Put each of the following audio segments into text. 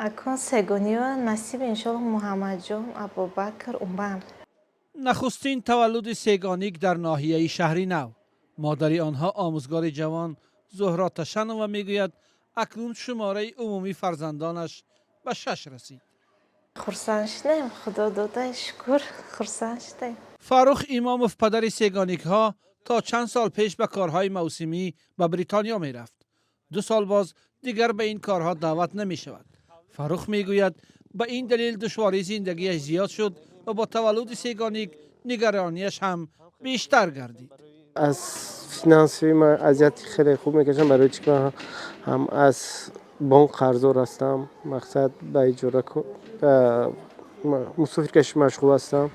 اکان سگانی و نصیب انشالله محمد جان ابوبکر عمر. نخستین تولد سیگانیک در ناحیه شهری نو. مادر آنها آموزگار جوان زهرا تشنوه میگوید اکنون شماره عمومی فرزندانش به 6 رسید. خرسند شدیم، خدا داده شکر خرسند شدیم. فاروق اماموف پدر سیگانیک ها تا چند سال پیش به کارهای موسمی به بریتانیا می رفت. 2 سال باز دیگر به این کارها دعوت نمی شود. فاروق می گوید به این دلیل دشواری زندگیش زیاد شد و با تولد سیگانیک نگرانیش هم بیشتر گردید. از فینانسی من اذیت خیلی خوب میکشم برای چی که هم از بانک قرضدار هستم، مقصد به اجاره مسافر کشی مشغول هستم،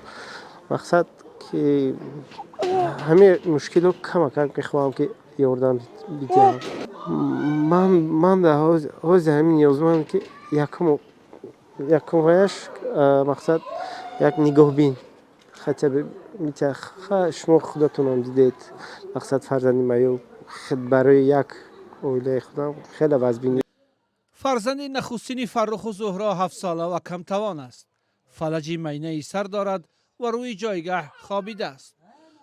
مقصد که همه مشکل رو کم میخوام که یاردم بدم. من در حوض همین نیازمند که یکم ویش مقصد یک نگاه بین خطر شما خودتونم دیدید مقصد فرزندی میو خود برای یک اوله خودم خیلی وزبینی. فرزند نخستین فرخ و زهرا 7 ساله و کم توان است. فلج مینه سر دارد و روی جایگاه خوابیده است.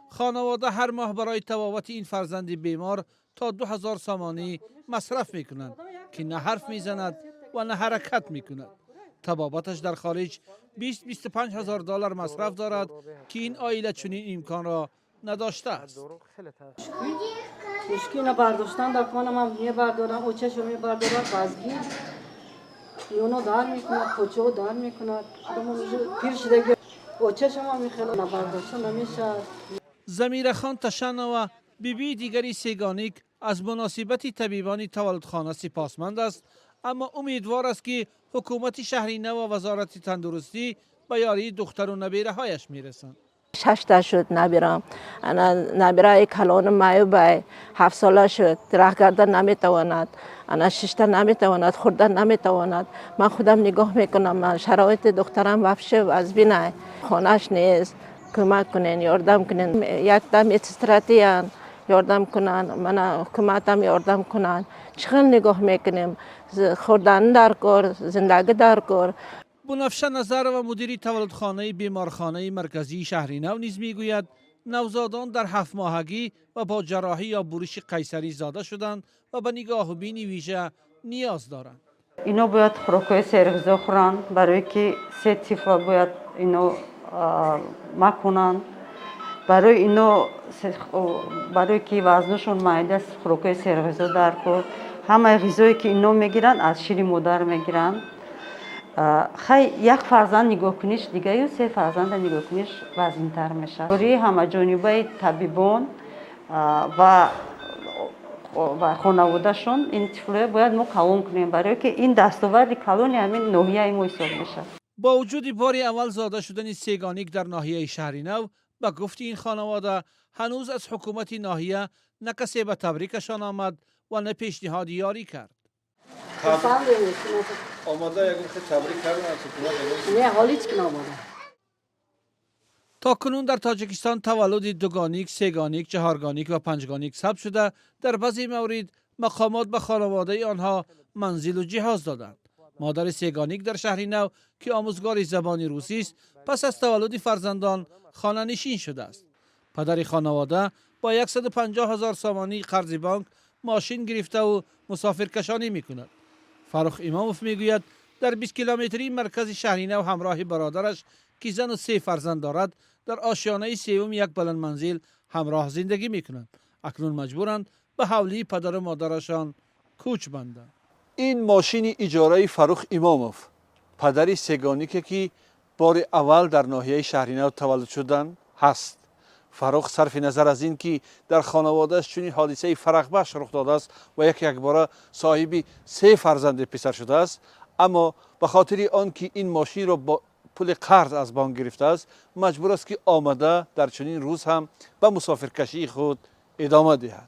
خانواده هر ماه برای تبابت این فرزند بیمار تا 2000 سامانی مصرف می کنند که نه حرف می زند و نه حرکت می کند. تبابتش در خارج 20-25 هزار دلار مصرف دارد که این عائله چنین امکان را نداشته است. مشکل برداشتن در کنم هم میبردارم او چشم میبردارم بازگی یونو دار میکند پوچو دار میکند پیر شده او چشم هم میخیلی نبرداشتن نمیشه. زمیر خان تشنوه بیبی دیگری سیگانیک از مناسبت طبیبان تولدخانه سپاسمند است، اما امیدوار است که حکومت شهری نو و وزارت تندرستی به یاری دختر و نبیره هایش میرسند. 6 تا شد نبیرم. انا نبیره کلان مایو بای 7 ساله شد. راه کردن نمیتواند. انا 6 تا نمیتواند. خوردن نمیتواند. من خودم نگاه میکنم. من شرایط دخترم وحش از بینه. خانهش نیست. کمک کنین، یاردم کنین. یک دم استراتیان یاردم کنن. من حکومتم یاردم کنن. چقدر نگاه میکنیم. خوردن در کار، زندگی در کار. بنفشه نظر و مدیر تولدخانه بیمارخانه مرکزی شهری نو نیز میگوید نوزادان در 7 ماهگی و با جراحی یا برش قیصری زاده شدند و به نگاه بین ویژه نیاز دارند. اینا باید خوراکای سرغذا خورن برای که 3 طفل باید اینو مکنن برای اینو برای که وزنشون معده است خوراکای سرغذا در کار همه غذایی که اینو میگیرن از شیر مادر میگیرن. خیلی یک فرزند نگاه کنیش دیگه یا 3 فرزند نگاه کنیش وزن‌تر میشه. برای همه جانبه طبیبان و خانوادهشون این طفل باید ما کلان کنیم برای که این دستاورد کلان همین ناحیه ما حساب میشه. با وجود بار اول زاده شدن سیگانیک در ناحیه شهری نو، به گفت این خانواده هنوز از حکومت ناحیه نه کسی به تبریکشان آمد و نه پیشنهاد یاری کرد. آماده یکم خیلی تبریک کردن از حکومت؟ نه حالی چی که آماده. تا کنون در تاجیکستان تولد دوگانیک، سه‌گانیک، چهارگانیک و پنجگانیک ثبت شده. در بعضی موارد مقامات به خانواده آنها منزل و جهاز دادند. مادر سه‌گانیک در شهری نو که آموزگار زبان روسی است، پس از تولد فرزندان خانه نشین شده است. پدر خانواده با 150,000 سامانی قرض بانک ماشین گرفته و مسافر کشانی میکند. فاروق اماموف میگوید در 20 کیلومتری مرکز شهری نو همراه برادرش که زن و 3 فرزند دارد در آشیانه سوم یک بلند منزل همراه زندگی میکنند. اکنون مجبورند به حوالی پدر و مادرشان کوچ بندند. این ماشین اجاره فاروق اماموف پدر سه‌گانیک که بار اول در ناحیه شهری نو تولد شدن هست. فاروق صرف نظر از این که در خانوادهش چنین حادثه فرح بخش رخ داده است و یک باره صاحب 3 فرزند پسر شده است، اما به خاطر آن که این ماشین را با پول قرض از بانک گرفته است مجبور است که آمده در چنین روز هم به مسافرکشی خود ادامه دهد.